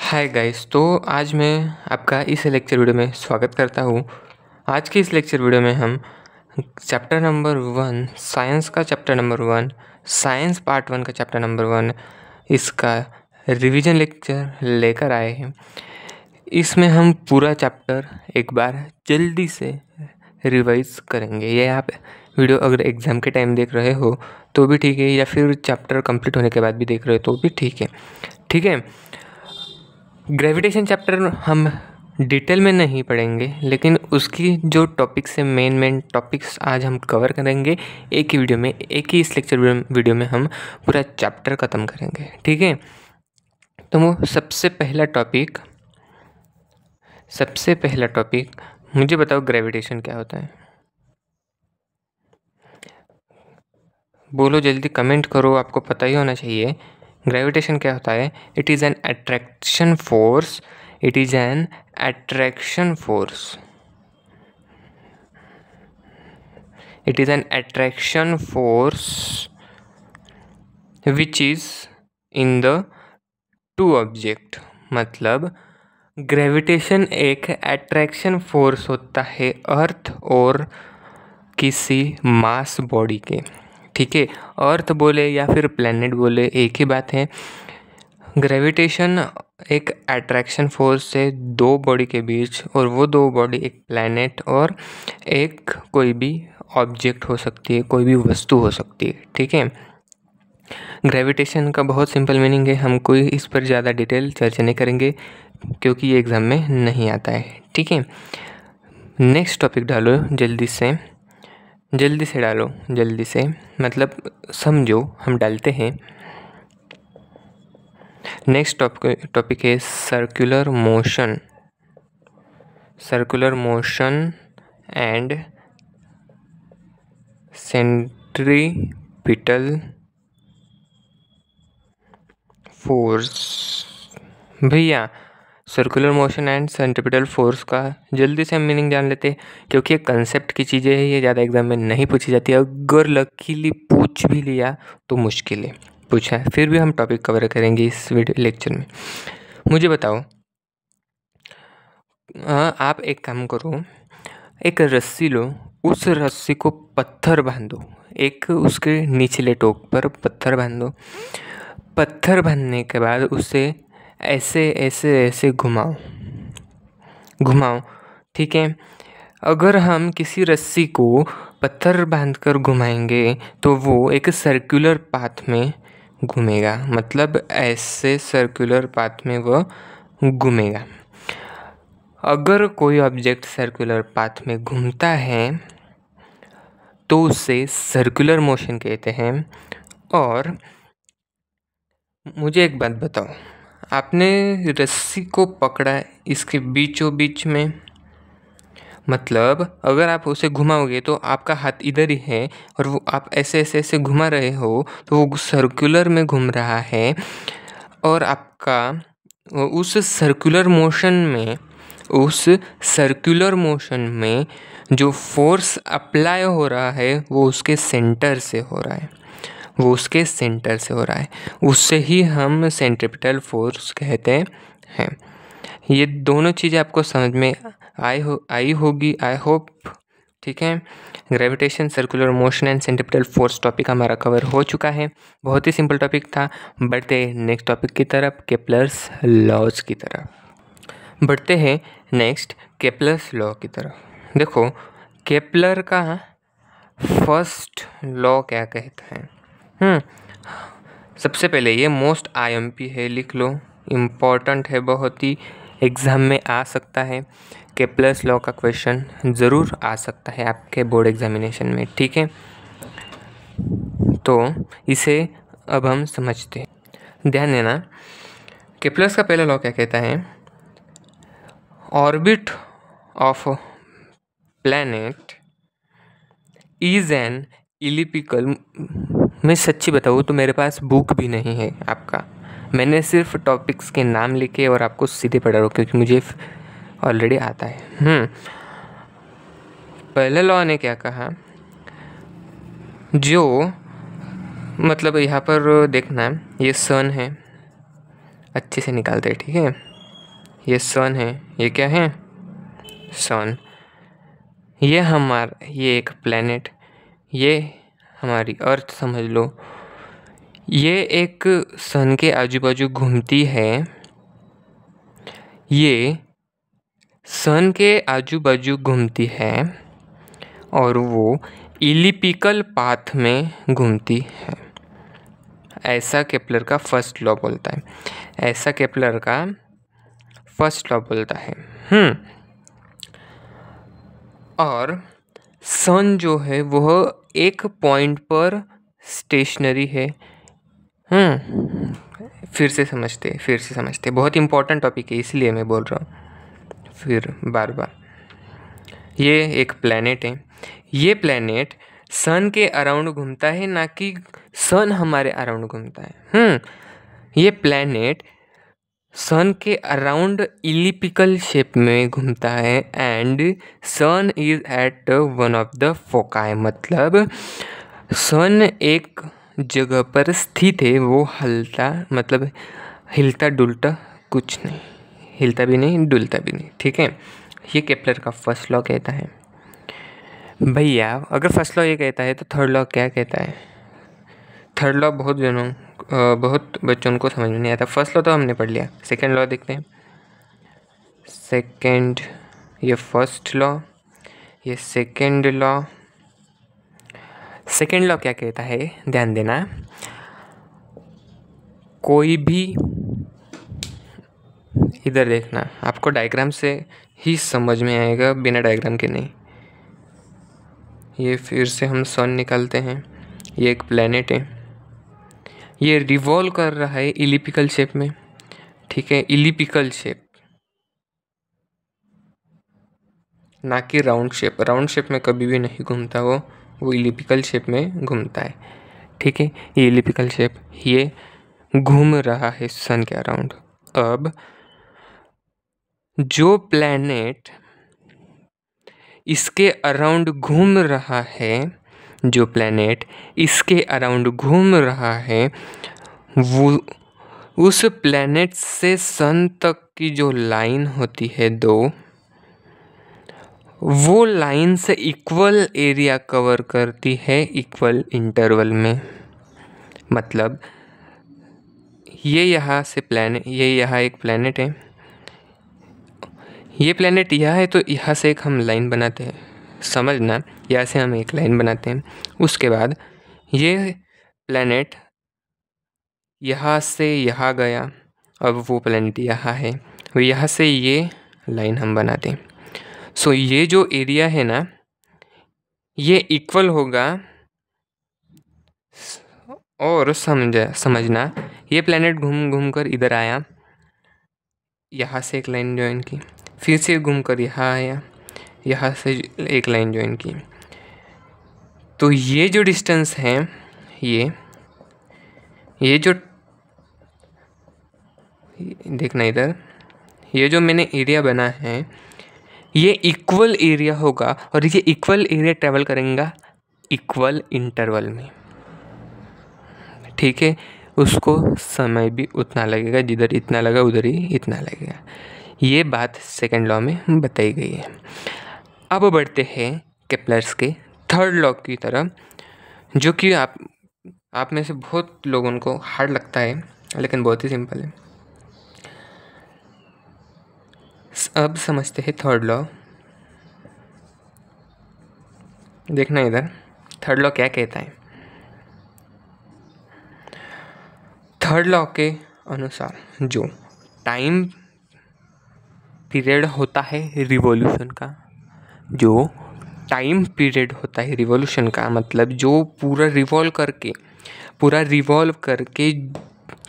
Hi guys. तो आज मैं आपका इस लेक्चर वीडियो में स्वागत करता हूँ। आज के इस लेक्चर वीडियो में हम चैप्टर नंबर 1 साइंस का चैप्टर नंबर 1 साइंस पार्ट 1 का चैप्टर नंबर 1 इसका रिवीजन लेक्चर लेकर आए हैं। इसमें हम पूरा चैप्टर एक बार जल्दी से रिवाइज करेंगे। ये आप वीडियो अगर एग्ज़ाम के टाइम देख रहे हो तो भी ठीक है, या फिर चैप्टर कंप्लीट होने के बाद भी देख रहे हो तो भी ठीक है। ग्रेविटेशन चैप्टर हम डिटेल में नहीं पढ़ेंगे, लेकिन उसकी जो टॉपिक्स है मेन टॉपिक्स आज हम कवर करेंगे एक ही वीडियो में। एक ही इस लेक्चर वीडियो में हम पूरा चैप्टर ख़त्म करेंगे, ठीक है। तो वो सबसे पहला टॉपिक मुझे बताओ, ग्रेविटेशन क्या होता है? बोलो जल्दी, कमेंट करो, आपको पता ही होना चाहिए ग्रेविटेशन क्या होता है। It is an attraction force. It is an attraction force. It is an attraction force which is in the two object. मतलब ग्रेविटेशन एक अट्रैक्शन फोर्स होता है अर्थ और किसी मास बॉडी के, ठीक है। अर्थ बोले या फिर प्लैनेट बोले एक ही बात है। ग्रेविटेशन एक अट्रैक्शन फोर्स है दो बॉडी के बीच, और वो दो बॉडी एक प्लैनेट और एक कोई भी ऑब्जेक्ट हो सकती है, कोई भी वस्तु हो सकती है, ठीक है। ग्रेविटेशन का बहुत सिंपल मीनिंग है, हम कोई इस पर ज़्यादा डिटेल चर्चा नहीं करेंगे क्योंकि ये एग्ज़ाम में नहीं आता है, ठीक है। नेक्स्ट टॉपिक डालो जल्दी से डालो, जल्दी से मतलब समझो, हम डालते हैं। नेक्स्ट टॉपिक है circular motion and centripetal force. भैया circular motion and centripetal force का जल्दी से हम मीनिंग जान लेते हैं, क्योंकि ये कंसेप्ट की चीज़ें हैं, ये ज़्यादा एग्जाम में नहीं पूछी जाती है। अगर लकीली पूछ भी लिया तो मुश्किल है पूछा है, फिर भी हम टॉपिक कवर करेंगे इस वीडियो लेक्चर में। मुझे बताओ, आप एक काम करो, एक रस्सी लो, उस रस्सी को पत्थर बांधो, एक उसके निचले टोक पर पत्थर बांधो। पत्थर बांधने के बाद उसे ऐसे घुमाओ, ठीक है। अगर हम किसी रस्सी को पत्थर बांधकर घुमाएंगे तो वो एक सर्कुलर पाथ में घूमेगा, मतलब ऐसे सर्कुलर पाथ में वो घूमेगा। अगर कोई ऑब्जेक्ट सर्कुलर पाथ में घूमता है तो उसे सर्कुलर मोशन कहते हैं। और मुझे एक बात बताओ, आपने रस्सी को पकड़ा इसके बीचों बीच में, मतलब अगर आप उसे घुमाओगे तो आपका हाथ इधर ही है और वो आप ऐसे घुमा रहे हो तो वो सर्कुलर में घूम रहा है, और आपका उस सर्कुलर मोशन में जो फोर्स अप्लाई हो रहा है वो उसके सेंटर से हो रहा है, उससे ही हम सेंट्रीपिटल फोर्स कहते हैं। ये दोनों चीज़ें आपको समझ में आई होगी, आई होप, ठीक है। Gravitation, circular motion and centripetal force topic हमारा कवर हो चुका है। बहुत ही सिंपल टॉपिक था। बढ़ते नेक्स्ट टॉपिक की तरफ, केप्लर्स लॉज की तरफ। बढ़ते हैं नेक्स्ट केप्लर्स लॉ की तरफ। देखो, केप्लर का फर्स्ट लॉ क्या कहता है? सबसे पहले ये मोस्ट IMP है, लिख लो, इम्पॉर्टेंट है, बहुत ही एग्ज़ाम में आ सकता है। केप्लर्स लॉ का क्वेश्चन ज़रूर आ सकता है आपके बोर्ड एग्जामिनेशन में, ठीक है। तो इसे अब हम समझते हैं, ध्यान देना। केप्लर्स का पहला लॉ क्या कहता है? Orbit of planet is an elliptical. मैं सच्ची बताऊँ तो मेरे पास बुक भी नहीं है आपका, मैंने सिर्फ टॉपिक्स के नाम लिखे और आपको सीधे पढ़ा रहा, क्योंकि मुझे ऑलरेडी आता है। पहले लॉ ने क्या कहा, जो मतलब यहाँ पर देखना, ये सन है, अच्छे से निकालते हैं, ठीक है। ये सन है, ये क्या है, सन। ये एक प्लेनेट, ये हमारी अर्थ समझ लो। ये एक सन के आजू बाजू घूमती है, ये सन के आजू बाजू घूमती है और वो इलिप्टिकल पाथ में घूमती है। ऐसा केपलर का फर्स्ट लॉ बोलता है, ऐसा केपलर का फर्स्ट लॉ बोलता है। और सन जो है वह एक पॉइंट पर स्टेशनरी है। फिर से समझते, बहुत इंपॉर्टेंट टॉपिक है इसलिए मैं बोल रहा हूँ फिर बार बार। ये एक प्लेनेट है, ये प्लेनेट सन के अराउंड घूमता है, ना कि सन हमारे अराउंड घूमता है। ये प्लेनेट सन के अराउंड इलिप्टिकल शेप में घूमता है and sun is at one of the foci, मतलब सन एक जगह पर स्थित है, वो हिलता डुलता कुछ नहीं, हिलता भी नहीं डुलता भी नहीं। ठीक है, ये केपलर का फर्स्ट लॉ कहता है। भैया अगर फर्स्ट लॉ ये कहता है तो थर्ड लॉ क्या कहता है? थर्ड लॉ बहुत बच्चों को समझ में नहीं आता। फर्स्ट लॉ तो हमने पढ़ लिया, सेकेंड लॉ देखते हैं। सेकेंड, ये फर्स्ट लॉ, ये सेकेंड लॉ। सेकेंड लॉ क्या कहता है, ध्यान देना। कोई भी, इधर देखना, आपको डायग्राम से ही समझ में आएगा, बिना डायग्राम के नहीं। ये फिर से हम सन निकालते हैं, ये एक प्लेनेट है, ये रिवॉल्व कर रहा है इलिप्टिकल शेप में। ठीक है, इलिप्टिकल शेप, ना कि राउंड शेप। राउंड शेप में कभी भी नहीं घूमता वो इलिप्टिकल शेप में घूमता है। ठीक है, ये इलिप्टिकल शेप, ये घूम रहा है सन के अराउंड। अब जो प्लैनेट इसके अराउंड घूम रहा है, जो प्लैनेट इसके अराउंड घूम रहा है, वो उस प्लैनेट से सन तक की जो लाइन होती है दो, वो लाइन से इक्वल एरिया कवर करती है इक्वल इंटरवल में। मतलब ये यहाँ एक प्लैनेट है, ये प्लैनेट यहाँ है, तो यहाँ से एक हम लाइन बनाते हैं, समझना, यहाँ से हम एक लाइन बनाते हैं। उसके बाद ये प्लैनेट यहाँ से यहाँ गया, अब वो प्लैनेट यहाँ है, वो यहाँ से ये लाइन हम बनाते हैं। सो ये जो एरिया है ना, ये इक्वल होगा। और समझना, ये प्लैनेट घूम घूम कर इधर आया, यहाँ से एक लाइन ज्वाइन की, फिर से घूम कर यहाँ आया, यहाँ से एक लाइन ज्वाइन की। तो ये जो डिस्टेंस है, ये जो देखना इधर, ये जो मैंने एरिया बना है, ये इक्वल एरिया होगा और ये इक्वल एरिया ट्रेवल करेगा इक्वल इंटरवल में। ठीक है, उसको समय भी उतना लगेगा, जिधर इतना लगा उधर ही इतना लगेगा। ये बात सेकेंड लॉ में बताई गई है। अब बढ़ते हैं केपलर्स के थर्ड लॉ की तरफ, जो कि आप में से बहुत लोगों को हार्ड लगता है, लेकिन बहुत ही सिंपल है। अब समझते हैं थर्ड लॉ। देखना इधर, थर्ड लॉ क्या कहता है। थर्ड लॉ के अनुसार जो टाइम पीरियड होता है रिवॉल्यूशन का, जो टाइम पीरियड होता है रिवॉल्यूशन का, मतलब जो पूरा रिवॉल्व करके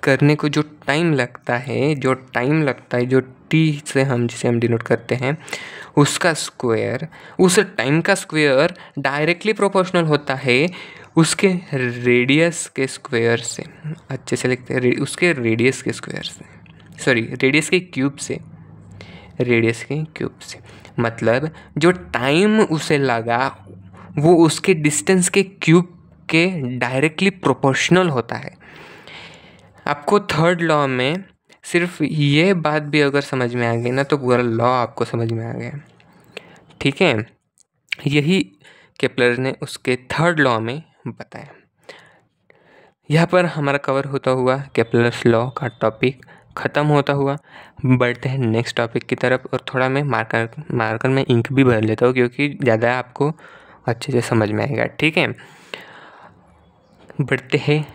करने को जो टाइम लगता है, जो टी से जिसे हम डिनोट करते हैं, उसका स्क्वायर, उस टाइम का स्क्वायर डायरेक्टली प्रोपोर्शनल होता है उसके रेडियस के स्क्वायर से। अच्छे से लिखते हैं, उसके रेडियस के स्क्वायर से, सॉरी रेडियस के क्यूब से, मतलब जो टाइम उसे लगा वो उसके डिस्टेंस के क्यूब के डायरेक्टली प्रोपोर्शनल होता है। आपको थर्ड लॉ में सिर्फ ये बात भी अगर समझ में आ गई ना तो पूरा लॉ आपको समझ में आ गया। ठीक है, यही केपलर ने उसके थर्ड लॉ में बताया। यहाँ पर हमारा कवर होता हुआ केपलर्स लॉ का टॉपिक ख़त्म होता हुआ। बढ़ते हैं नेक्स्ट टॉपिक की तरफ, और थोड़ा मैं मार्कर में इंक भी भर लेता हूँ क्योंकि ज़्यादा आपको अच्छे से समझ में आएगा। ठीक है, बढ़ते हैं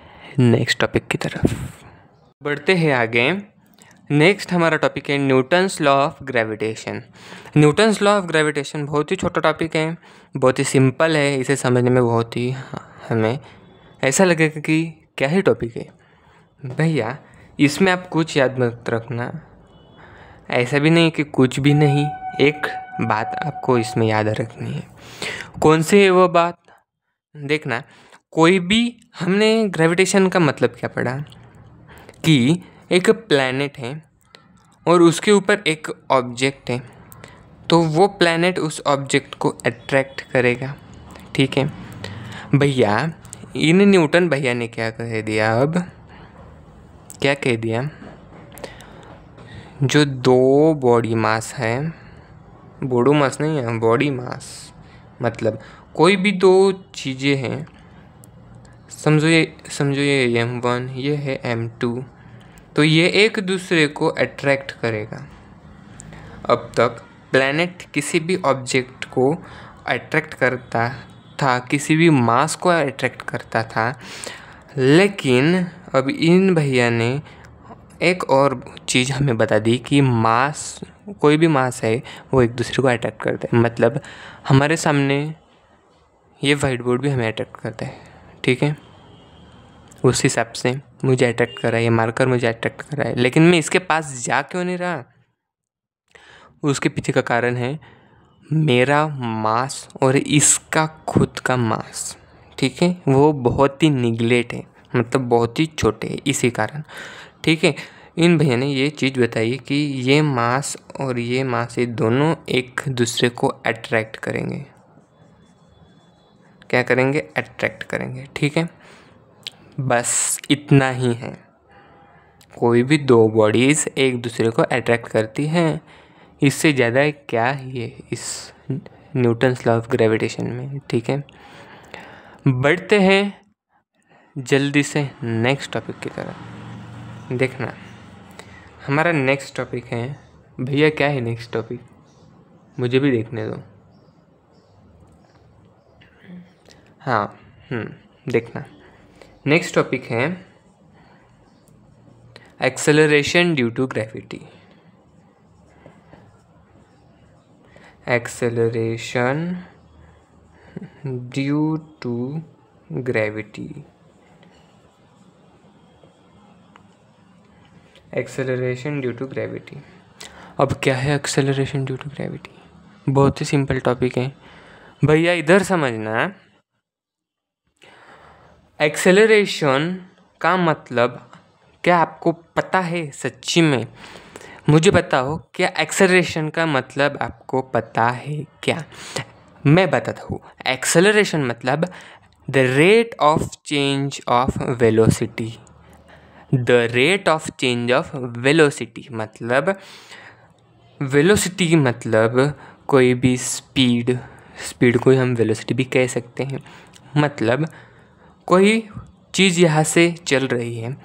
नेक्स्ट टॉपिक की तरफ। बढ़ते हैं आगे। नेक्स्ट हमारा टॉपिक है Newton's law of gravitation. Newton's law of gravitation बहुत ही छोटा टॉपिक है, बहुत ही सिंपल है, इसे समझने में बहुत ही हमें ऐसा लगेगा कि क्या ही टॉपिक है। भैया इसमें आप कुछ याद मत रखना, ऐसा भी नहीं कि कुछ भी नहीं, एक बात आपको इसमें याद रखनी है। कौन सी है वो बात? देखना, कोई भी, हमने ग्रेविटेशन का मतलब क्या पढ़ा कि एक प्लैनेट है और उसके ऊपर एक ऑब्जेक्ट है, तो वो प्लैनेट उस ऑब्जेक्ट को अट्रैक्ट करेगा। ठीक है भैया, इन न्यूटन भैया ने क्या कह दिया, अब क्या कह दिया, जो दो बॉडी मास है, बॉडी मास नहीं है, बॉडी मास मतलब कोई भी दो चीज़ें हैं, समझो ये m1, ये है m2, तो ये एक दूसरे को अट्रैक्ट करेगा। अब तक प्लैनेट किसी भी ऑब्जेक्ट को अट्रैक्ट करता था, किसी भी मास को अट्रैक्ट करता था, लेकिन अब इन भैया ने एक और चीज़ हमें बता दी कि मास, कोई भी मास है वो एक दूसरे को अट्रैक्ट करता है। मतलब हमारे सामने ये वाइट बोर्ड भी हमें अट्रैक्ट करता है। ठीक है, उस हिसाब से मुझे अट्रैक्ट कर रहा है, ये मार्कर मुझे अट्रैक्ट कर रहा है, लेकिन मैं इसके पास जा क्यों नहीं रहा? उसके पीछे का कारण है मेरा मास और इसका खुद का मास। ठीक है, वो बहुत ही निगलेट है, मतलब बहुत ही छोटे है, इसी कारण। ठीक है, इन भैया ने ये चीज़ बताई कि ये मास और ये मास, ये दोनों एक दूसरे को अट्रैक्ट करेंगे। क्या करेंगे? अट्रैक्ट करेंगे। ठीक है, बस इतना ही है। कोई भी दो बॉडीज़ एक दूसरे को अट्रैक्ट करती हैं, इससे ज़्यादा क्या ही है इस न्यूटन्स लॉ ऑफ ग्रेविटेशन में। ठीक है, बढ़ते हैं जल्दी से नेक्स्ट टॉपिक की तरफ। देखना, हमारा नेक्स्ट टॉपिक है, भैया क्या है नेक्स्ट टॉपिक, मुझे भी देखने दो। हाँ, देखना, नेक्स्ट टॉपिक है acceleration due to gravity. Acceleration due to gravity. Acceleration due to gravity. अब क्या है एक्सेलरेशन ड्यू टू ग्रेविटी? बहुत ही सिंपल टॉपिक है भैया, इधर समझना। एक्सेलरेशन का मतलब क्या आपको पता है? सच्ची में मुझे बताओ, क्या एक्सेलरेशन का मतलब आपको पता है क्या? मैं बताता हूँ। एक्सेलरेशन मतलब the rate of change of velocity. The rate of change of velocity मतलब, वेलोसिटी मतलब कोई भी स्पीड को हम वेलोसिटी भी कह सकते हैं। मतलब कोई चीज़ यहाँ से चल रही है,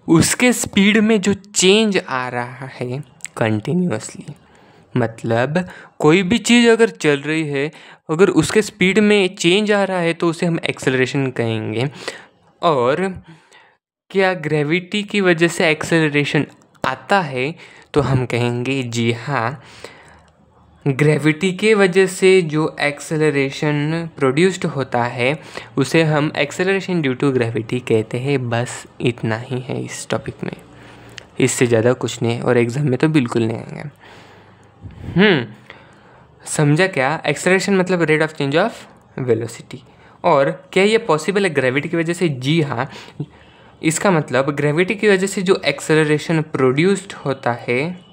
उसके स्पीड में जो चेंज आ रहा है कंटिन्यूअसली, मतलब कोई भी चीज़ अगर चल रही है, अगर उसके स्पीड में चेंज आ रहा है तो उसे हम एक्सेलरेशन कहेंगे। और क्या ग्रेविटी की वजह से एक्सेलरेशन आता है तो हम कहेंगे जी हाँ, ग्रेविटी के वजह से जो एक्सेलरेशन प्रोड्यूस्ड होता है उसे हम एक्सेलरेशन ड्यू टू ग्रेविटी कहते हैं। बस इतना ही है इस टॉपिक में, इससे ज़्यादा कुछ नहीं है, और एग्ज़ाम में तो बिल्कुल नहीं आएंगे। समझा क्या? एक्सेलरेशन मतलब rate of change of velocity. और क्या ये पॉसिबल है ग्रेविटी की वजह से? जी हाँ, इसका मतलब ग्रेविटी की वजह से जो एक्सेलरेशन प्रोड्यूस्ड होता है,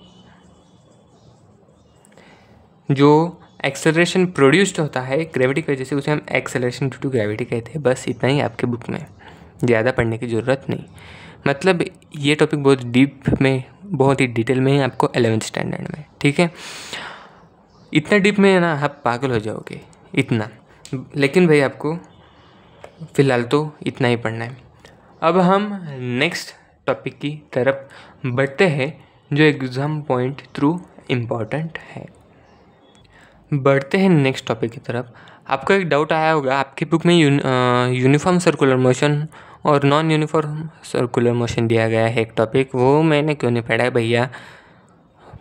जो एक्सेलरेशन प्रोड्यूस्ड होता है ग्रेविटी की वजह से, उसे हम एक्सेलरेशन ड्यू टू ग्रेविटी कहते हैं। बस इतना ही आपके बुक में, ज़्यादा पढ़ने की ज़रूरत नहीं। मतलब ये टॉपिक बहुत डीप में बहुत ही डिटेल में ही आपको 11th स्टैंडर्ड में, ठीक है। इतना डीप में है ना, आप पागल हो जाओगे इतना, लेकिन भाई आपको फ़िलहाल तो इतना ही पढ़ना है। अब हम नेक्स्ट टॉपिक की तरफ बढ़ते हैं जो एग्ज़ाम पॉइंट थ्रू इम्पॉर्टेंट है। बढ़ते हैं नेक्स्ट टॉपिक की तरफ। आपको एक डाउट आया होगा, आपकी बुक में यूनिफॉर्म सर्कुलर मोशन और नॉन यूनिफॉर्म सर्कुलर मोशन दिया गया है एक टॉपिक, वो मैंने क्यों नहीं पढ़ा है भैया।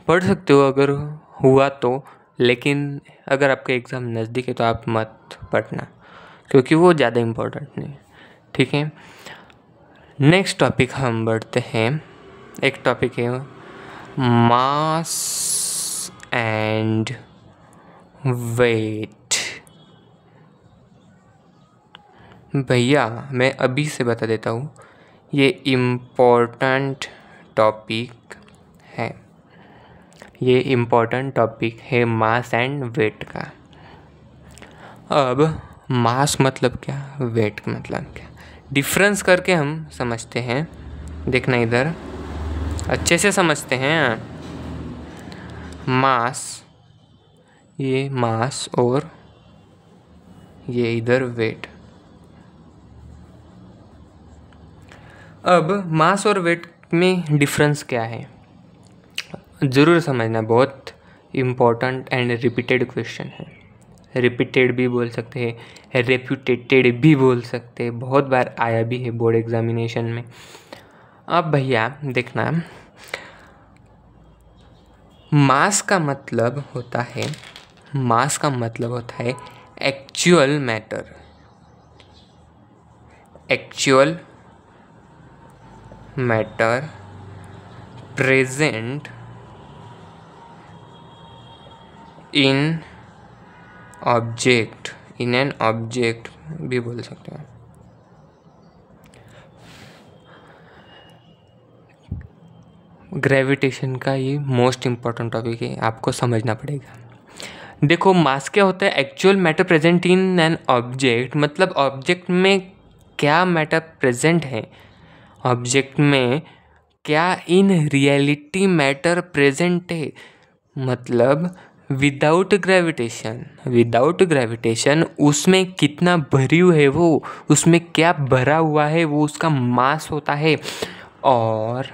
पढ़ सकते हो अगर हुआ तो, लेकिन अगर आपका एग्ज़ाम नज़दीक है तो आप मत पढ़ना, क्योंकि वो ज़्यादा इम्पोर्टेंट नहीं, ठीक है। नेक्स्ट टॉपिक हम बढ़ते हैं। एक टॉपिक है मास एंड वेट। भैया मैं अभी से बता देता हूँ, ये इम्पोर्टेंट टॉपिक है, ये इम्पोर्टेंट टॉपिक है मास एंड वेट का। अब मास मतलब क्या, वेट मतलब क्या, डिफरेंस करके हम समझते हैं। देखना इधर अच्छे से समझते हैं। मास, ये मास और ये इधर वेट। अब मास और वेट में डिफरेंस क्या है ज़रूर समझना, बहुत इम्पोर्टेंट एंड रिपीटेड क्वेश्चन है। रिपीटेड भी बोल सकते हैं, रेप्यूटेटेड भी बोल सकते हैं, बहुत बार आया भी है बोर्ड एग्जामिनेशन में। अब भैया देखना, मास का मतलब होता है, मास का मतलब होता है actual matter, actual matter present in object, in an object भी बोल सकते हैं। ग्रेविटेशन का ये मोस्ट इम्पॉर्टेंट टॉपिक है, आपको समझना पड़ेगा। देखो मास क्या होता है, actual matter present in an object, मतलब ऑब्जेक्ट में क्या मैटर प्रेजेंट है, ऑब्जेक्ट में क्या इन रियलिटी मैटर प्रेजेंट है, मतलब विदाउट ग्रेविटेशन, विदाउट ग्रेविटेशन उसमें कितना भरी हुई है वो, उसमें क्या भरा हुआ है वो उसका मास होता है। और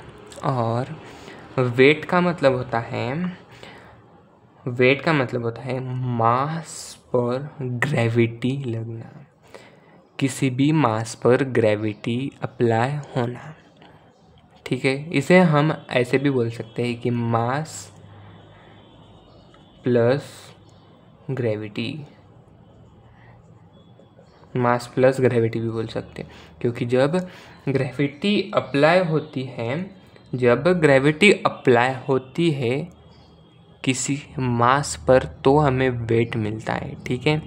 वेट का मतलब होता है, वेट का मतलब होता है मास पर ग्रेविटी लगना, किसी भी मास पर ग्रेविटी अप्लाई होना, ठीक है। इसे हम ऐसे भी बोल सकते हैं कि mass plus gravity, mass plus gravity भी बोल सकते हैं, क्योंकि जब ग्रेविटी अप्लाई होती है, जब ग्रेविटी अप्लाई होती है किसी मास पर तो हमें वेट मिलता है, ठीक है।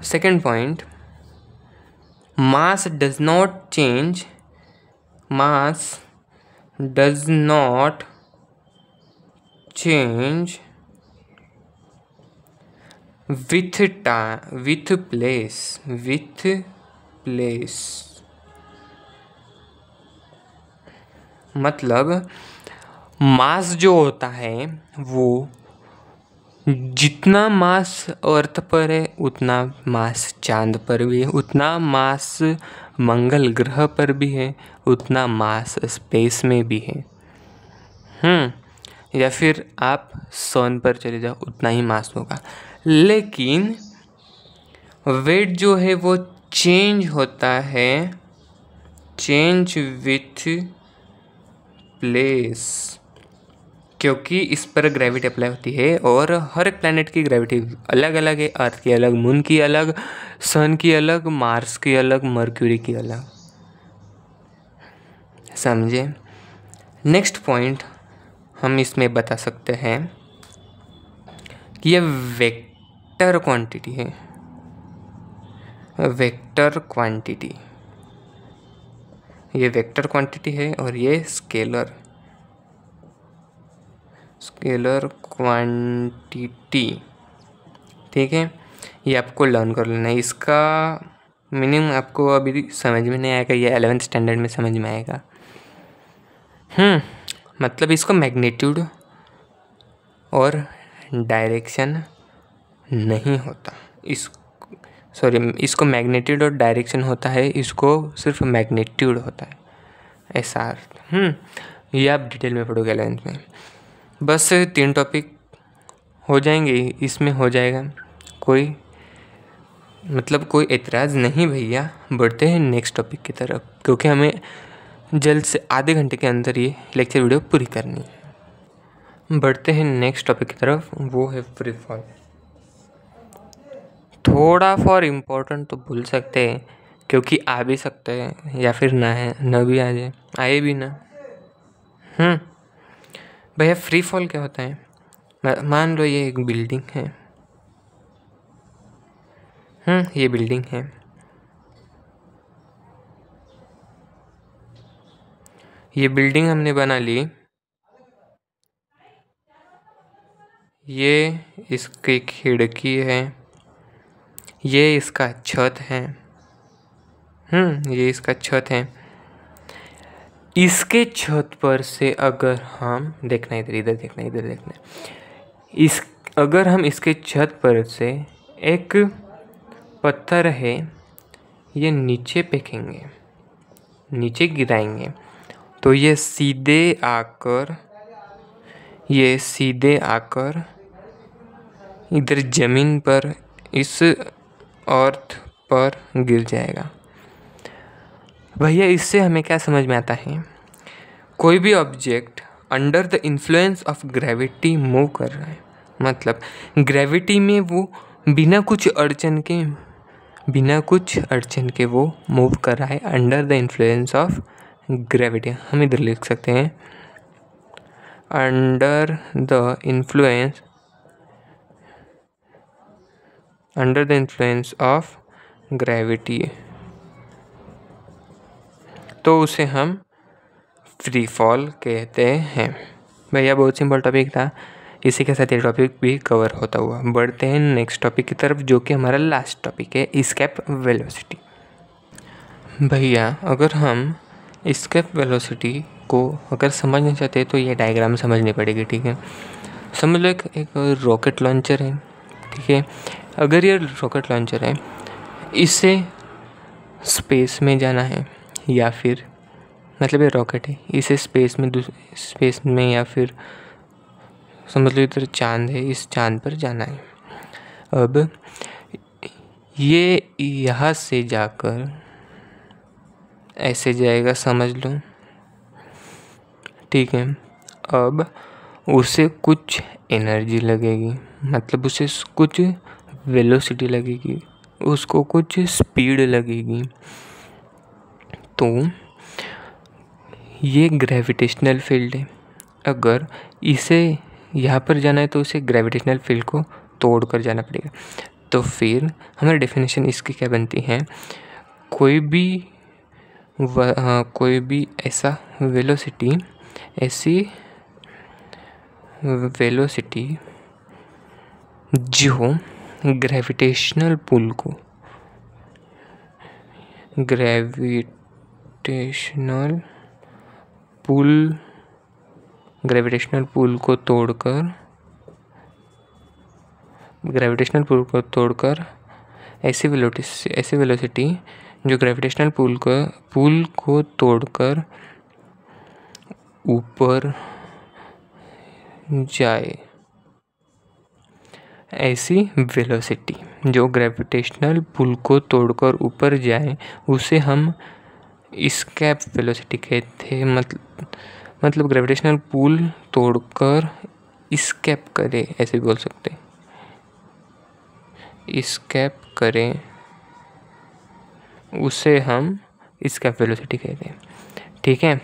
Second point, mass does not change, mass does not change with time, with place, with place, मतलब मास जो होता है वो जितना मास अर्थ पर है उतना मास चांद पर भी है, उतना मास मंगल ग्रह पर भी है, उतना मास स्पेस में भी है। या फिर आप सन पर चले जाओ, उतना ही मास होगा। लेकिन वेट जो है वो चेंज होता है, चेंज विथ प्लेस, क्योंकि इस पर ग्रेविटी अप्लाई होती है और हर एक प्लैनेट की ग्रेविटी अलग अलग है। अर्थ की अलग, मून की अलग, सन की अलग, मार्स की अलग, मर्क्यूरी की अलग, समझे। नेक्स्ट पॉइंट हम इसमें बता सकते हैं कि ये वेक्टर क्वांटिटी है, वेक्टर क्वांटिटी, ये वेक्टर क्वांटिटी है और ये स्केलर, स्केलर क्वांटिटी, ठीक है। ये आपको लर्न कर लेना है, इसका मीनिंग आपको अभी समझ में नहीं आएगा, ये 11th स्टैंडर्ड में समझ में आएगा। मतलब इसको मैग्नीट्यूड और डायरेक्शन नहीं होता। इसको मैग्नीट्यूड और डायरेक्शन होता है, इसको सिर्फ मैग्नीट्यूड होता है, ऐसा अर्थ। ये आप डिटेल में पढ़ोगे 11th में। बस 3 टॉपिक हो जाएंगे, इसमें हो जाएगा, कोई एतराज़ नहीं भैया। बढ़ते हैं नेक्स्ट टॉपिक की तरफ, क्योंकि हमें जल्द से आधे घंटे के अंदर ये लेक्चर वीडियो पूरी करनी है। बढ़ते हैं नेक्स्ट टॉपिक की तरफ, वो है फ्री फॉल। थोड़ा फॉर इम्पोर्टेंट तो भूल सकते हैं, क्योंकि आ भी सकते हैं या फिर ना है, न भी आ जाए, आए भी ना। भैया फ्री फॉल क्या होता है? मान लो ये एक बिल्डिंग है। ये बिल्डिंग है। ये बिल्डिंग हमने बना ली, ये इसकी खिड़की है, ये इसका छत है। ये इसका छत है। इसके छत पर से अगर हम देखना, इधर देखना, अगर हम इसके छत पर से एक पत्थर है ये नीचे फेंकेंगे, नीचे गिराएंगे, तो ये सीधे आकर इधर ज़मीन पर इस अर्थ पर गिर जाएगा। भैया इससे हमें क्या समझ में आता है? कोई भी object under the influence of gravity move कर रहा है, मतलब ग्रेविटी में वो बिना कुछ अड़चन के वो मूव कर रहा है, under the influence of gravity. हम इधर लिख सकते हैं under the influence of gravity, तो उसे हम फ्री फॉल कहते हैं। भैया बहुत सिंपल टॉपिक था, इसी के साथ ये टॉपिक भी कवर होता हुआ। बढ़ते हैं नेक्स्ट टॉपिक की तरफ, जो कि हमारा लास्ट टॉपिक है, एस्केप वेलोसिटी। भैया अगर हम एस्केप वेलोसिटी को अगर समझना चाहते हैं तो ये डायग्राम समझनी पड़ेगी, ठीक है। समझ लो एक रॉकेट लॉन्चर है, ठीक है। अगर ये रॉकेट लॉन्चर है, इससे स्पेस में जाना है, या फिर मतलब ये रॉकेट है, इसे स्पेस में या फिर समझ लो इधर चांद है, इस चांद पर जाना है। अब ये यहाँ से जाकर ऐसे जाएगा, समझ लो, ठीक है। अब उसे कुछ एनर्जी लगेगी, मतलब उसे कुछ वेलोसिटी लगेगी, उसको कुछ स्पीड लगेगी। तो ये ग्रेविटेशनल फील्ड है। अगर इसे यहाँ पर जाना है तो उसे ग्रेविटेशनल फील्ड को तोड़ कर जाना पड़ेगा। तो फिर हमारी डेफिनेशन इसकी क्या बनती है? कोई भी ऐसा ऐसी वेलोसिटी जो ग्रेविटेशनल पुल को तोड़कर ऐसी वेलोसिटी जो ग्रेविटेशनल पुल को तोड़कर ऊपर जाए, ऐसी वेलोसिटी जो ग्रेविटेशनल पुल को तोड़कर ऊपर जाए, उसे हम एस्केप वेलोसिटी कहते हैं। मतलब ग्रेविटेशनल पुल तोड़कर एस्केप करे, ऐसे बोल सकते हैं, एस्केप करें, उसे हम एस्केप वेलोसिटी कहते हैं, ठीक है।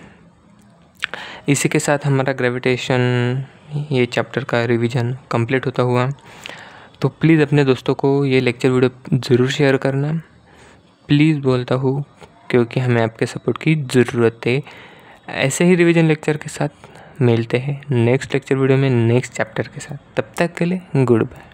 इसी के साथ हमारा ग्रेविटेशन ये चैप्टर का रिवीजन कंप्लीट होता हुआ। तो प्लीज़ अपने दोस्तों को ये लेक्चर वीडियो ज़रूर शेयर करना, प्लीज़ बोलता हूँ, क्योंकि हमें आपके सपोर्ट की ज़रूरत है। ऐसे ही रिवीजन लेक्चर के साथ मिलते हैं नेक्स्ट लेक्चर वीडियो में नेक्स्ट चैप्टर के साथ। तब तक के लिए गुड बाय।